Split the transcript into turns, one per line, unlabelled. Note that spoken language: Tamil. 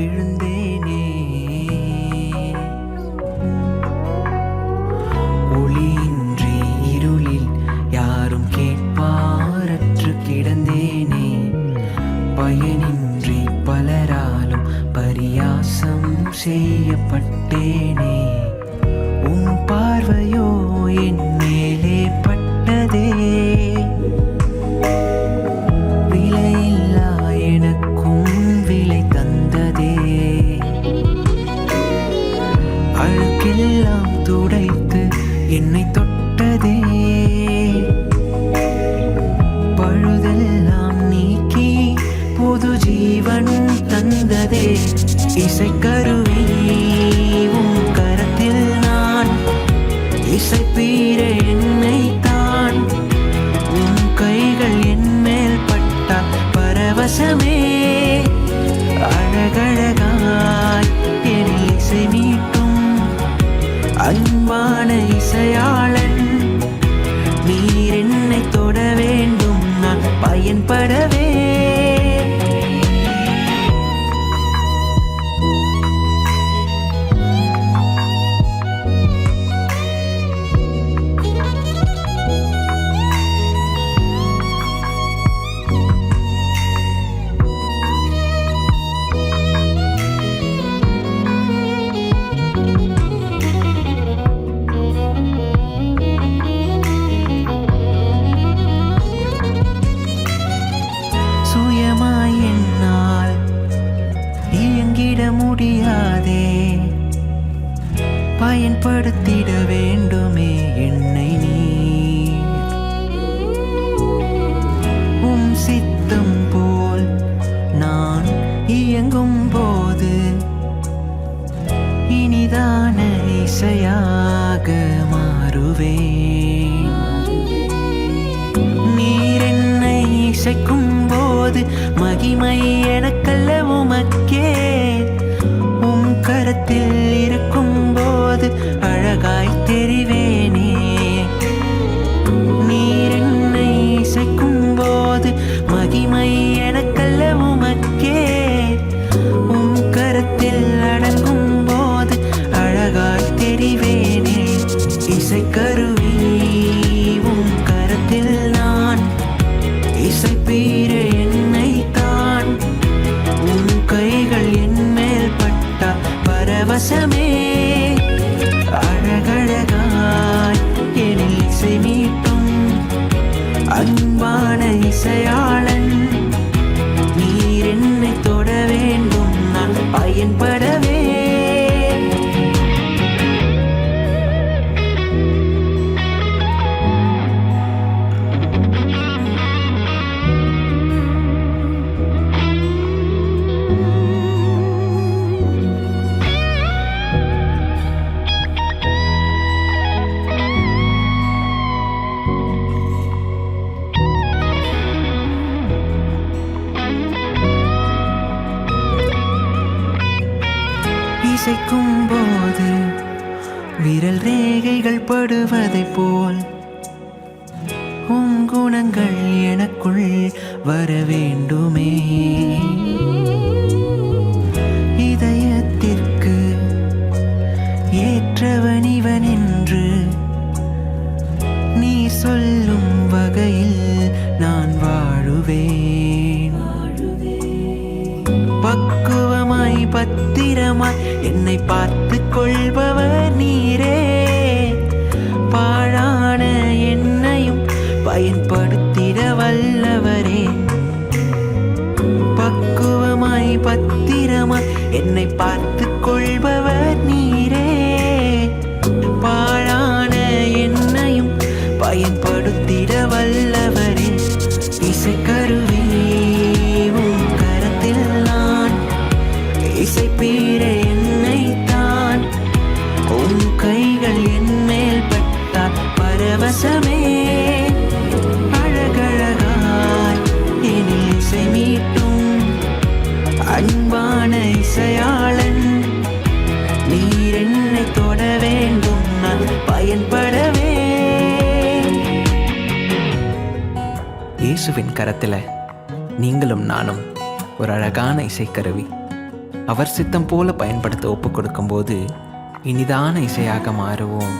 விழுந்தேனே. ஒளியின்றி இருளில் யாரும் கேட்பாரற்று கிடந்தேனே. பயனின்றி பலராலும் பரியாசம் செய்யப்பட்டேனே. உன் பார்வையோ என் மேலே பட்டதே. விலையில்லா எனக்கும் விலை தந்ததே. அழுக்கெல்லாம் துடைத்து என்னை தொட்டதே. பழுதெல்லாம் நீக்கி புது ஜீவன் தந்ததே. இசைக்கருவி உன் கரத்தில் நான் இசைப்பீர என்னை தான். உன் கைகள் என் மேல் பட்டா பரவசமே. அழகழகாய் எனில் இசை மீட்டும் அன்பான இசையாளன். நீர் என்னை தொட வேண்டும் நான் பயன்படவே. சுயமாய் என்னால் இயங்கிட முடியாதே. பயன்படுத்திட வேண்டுமே என்னை நீர். உம் சித்தம் போல் நான் இயங்கும் போது இனிதான இசையாக மாறுவேன். நீர் என்னை இசைக்கும் போது மகிமை எனக்கல்ல உமக்கே. உம் கரத்தில் இருக்கும் போது அழகாய் தெரிவேனே. நீர் என்னை இசைக்கும் போது மகிமை எனக்கல்ல உமக்கே. உம் கரத்தில் அடங்கும் போது அழகாய் தெரிவேனே. இசைக்கருவி உம் கரத்தில் நான் இசைப்பீர என்னை தான். உன் கைகள் என் மேல் பட்டா பரவசமே. அழகழகாய் எனில் இசை மீட்டும் அன்பான இசையாளன். நீர் என்னை தொட வேண்டும் நான் பயன்படவே. இசைக்கும் போது விரல் ரேகைகள் படுவதைப் போல் உம் குணங்கள் எனக்குள் வர வேண்டுமே. இதயத்திற்கு ஏற்றவன் இவன் என்று நீ சொல்லும் வகையில் நான் வாழுவேன். பக்குவமாய் பத்திரமாய் என்னை பார்த்து கொள்பவர் நீரே. பாழான என்னையும் பயன்படுத்திட வல்லவரே. பக்குவமாய் பத்திரமாய் என்னை பார்த்து கொள்பவர் நீரே. பாழான என்னையும் பயன்படுத்திட வல்லவரே. இசைக்கருவி உம் கரத்தில் நான் இசைப்பீர என்னை தான். உன் கைகள் என் மேல் பட்டால் பரவசமே. அழகழகாய் எனில் இசை மீட்டும் அன்பான இசையாளன். நீர் என்னை தொட வேண்டும் நான் பயன்படவே. இயேசுவின் கரத்தில் நீங்களும் நானும் ஒரு அழகான இசைக்கருவி.
அவர் சித்தம் போல பயன்படுத்த ஒப்புக் கொடுக்கும்போது இனிதான இசையாக மாறுவோம்.